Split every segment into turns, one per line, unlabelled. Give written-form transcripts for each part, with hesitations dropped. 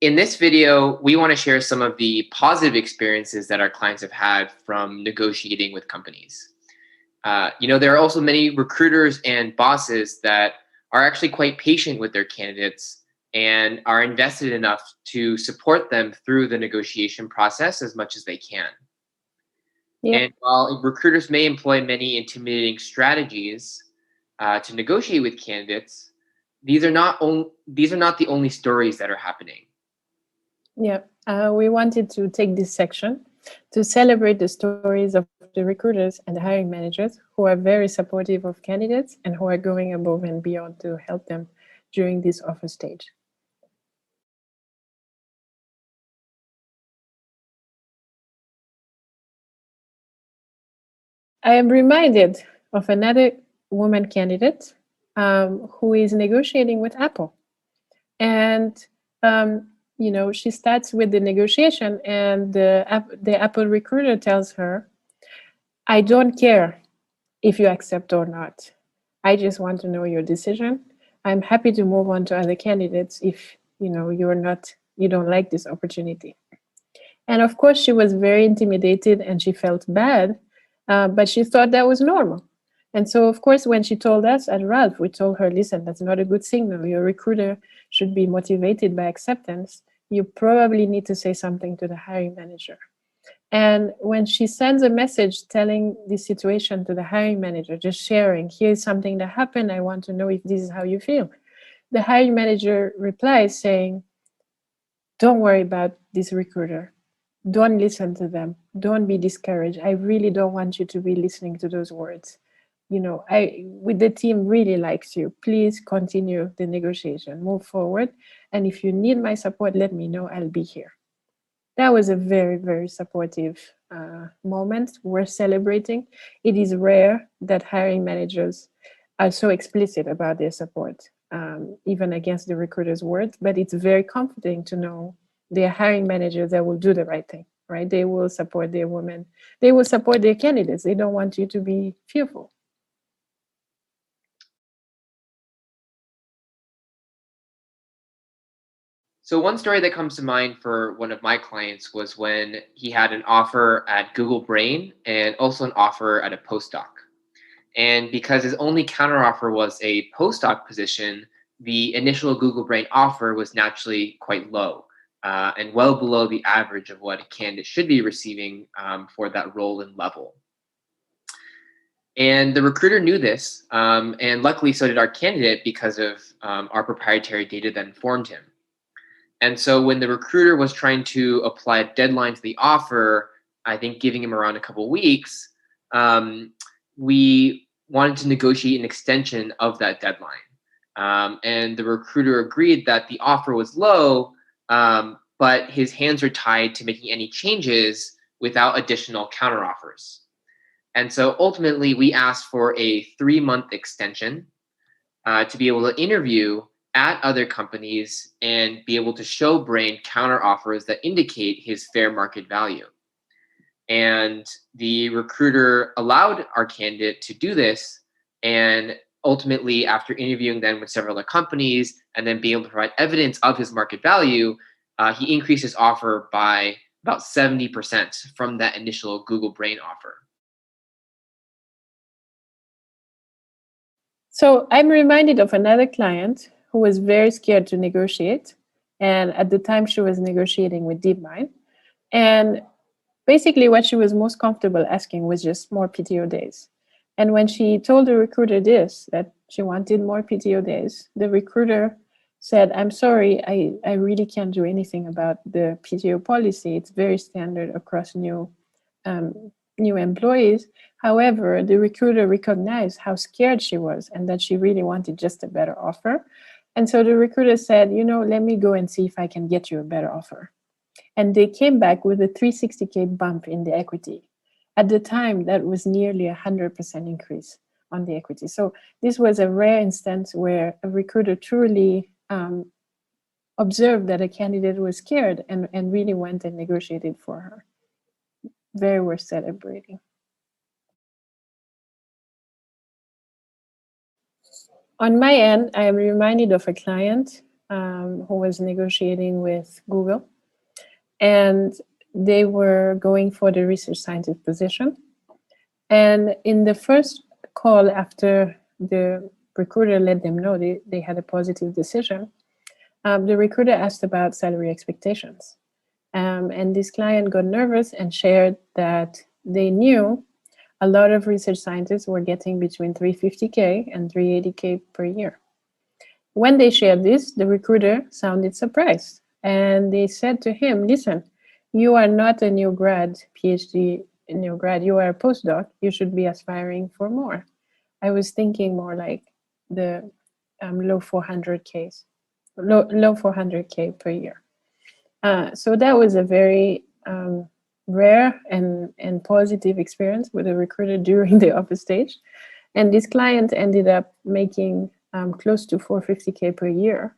In this video, we want to share some of the positive experiences that our clients have had from negotiating with companies. There are also many recruiters and bosses that are actually quite patient with their candidates and are invested enough to support them through the negotiation process as much as they can.
Yeah.
And while recruiters may employ many intimidating strategies to negotiate with candidates, these are not the only stories that are happening.
Yeah, we wanted to take this section to celebrate the stories of the recruiters and the hiring managers who are very supportive of candidates and who are going above and beyond to help them during this offer stage. I am reminded of another woman candidate who is negotiating with Apple. And she starts with the negotiation, and the Apple recruiter tells her, I don't care if you accept or not. I just want to know your decision. I'm happy to move on to other candidates if you don't like this opportunity. And of course, she was very intimidated and she felt bad, but she thought that was normal. And so, of course, when she told us at Ralph, we told her, listen, that's not a good signal. Your recruiter should be motivated by acceptance. You probably need to say something to the hiring manager. And when she sends a message telling the situation to the hiring manager, just sharing, here's something that happened. I want to know if this is how you feel. The hiring manager replies saying, don't worry about this recruiter. Don't listen to them. Don't be discouraged. I really don't want you to be listening to those words. The team really likes you. Please continue the negotiation, move forward. And if you need my support, let me know. I'll be here. That was a very, very supportive moment. We're celebrating. It is rare that hiring managers are so explicit about their support, even against the recruiter's words, but it's very comforting to know they're hiring managers that will do the right thing, right? They will support their women. They will support their candidates. They don't want you to be fearful.
So one story that comes to mind for one of my clients was when he had an offer at Google Brain and also an offer at a postdoc. And because his only counteroffer was a postdoc position, the initial Google Brain offer was naturally quite low and well below the average of what a candidate should be receiving for that role and level. And the recruiter knew this, and luckily so did our candidate because of our proprietary data that informed him. And so when the recruiter was trying to apply a deadline to the offer, I think giving him around a couple weeks, we wanted to negotiate an extension of that deadline. And the recruiter agreed that the offer was low, but his hands were tied to making any changes without additional counteroffers. And so ultimately, we asked for a 3-month extension to be able to interview at other companies and be able to show Brain counteroffers that indicate his fair market value. And the recruiter allowed our candidate to do this. And ultimately, after interviewing them with several other companies and then being able to provide evidence of his market value, he increased his offer by about 70% from that initial Google Brain offer.
So I'm reminded of another client who was very scared to negotiate. And at the time, she was negotiating with DeepMind. And basically, what she was most comfortable asking was just more PTO days. And when she told the recruiter this, that she wanted more PTO days, the recruiter said, I'm sorry, I really can't do anything about the PTO policy. It's very standard across new employees. However, the recruiter recognized how scared she was and that she really wanted just a better offer. And so the recruiter said, let me go and see if I can get you a better offer. And they came back with a 360K bump in the equity. At the time, that was nearly 100% increase on the equity. So this was a rare instance where a recruiter truly observed that a candidate was scared and really went and negotiated for her. Very worth celebrating. On my end, I am reminded of a client who was negotiating with Google, and they were going for the research scientist position. And in the first call after the recruiter let them know they had a positive decision, the recruiter asked about salary expectations. And this client got nervous and shared that they knew a lot of research scientists were getting between 350K and 380K per year. When they shared this, the recruiter sounded surprised. And they said to him, listen, you are not a new grad, PhD new grad, you are a postdoc. You should be aspiring for more. I was thinking more like the low 400Ks, low 400K per year. So that was a very rare and positive experience with a recruiter during the offer stage. And this client ended up making close to 450K per year,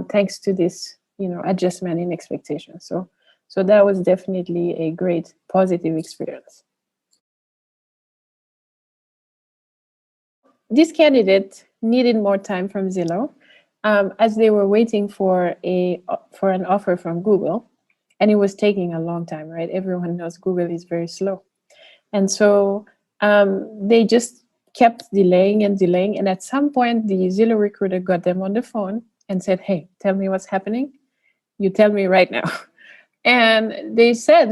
thanks to this, adjustment in expectations. So that was definitely a great positive experience. This candidate needed more time from Zillow, as they were waiting for an offer from Google, and it was taking a long time. Right? Everyone knows Google is very slow, and so they just kept delaying and delaying. And at some point, the Zillow recruiter got them on the phone and said, "Hey, tell me what's happening. You tell me right now." And they said,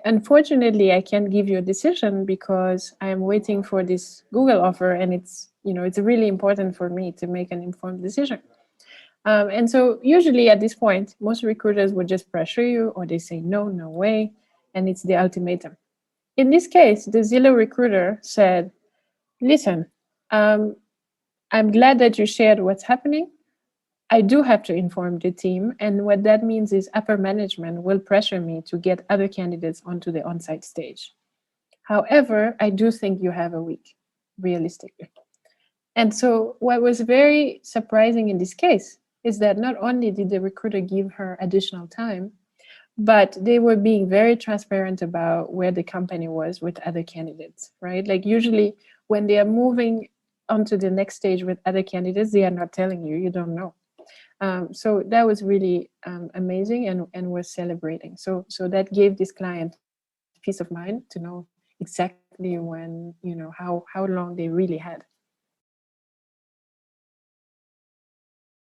unfortunately, I can't give you a decision because I'm waiting for this Google offer, and it's really important for me to make an informed decision. And so usually at this point, most recruiters would just pressure you, or they say, no, no way. And it's the ultimatum. In this case, the Zillow recruiter said, listen, I'm glad that you shared what's happening. I do have to inform the team. And what that means is upper management will pressure me to get other candidates onto the on-site stage. However, I do think you have a week, realistically. And so what was very surprising in this case is that not only did the recruiter give her additional time, but they were being very transparent about where the company was with other candidates, right? Like usually when they are moving onto the next stage with other candidates, they are not telling you, you don't know. So that was really amazing and was celebrating. So that gave this client peace of mind to know exactly when, how long they really had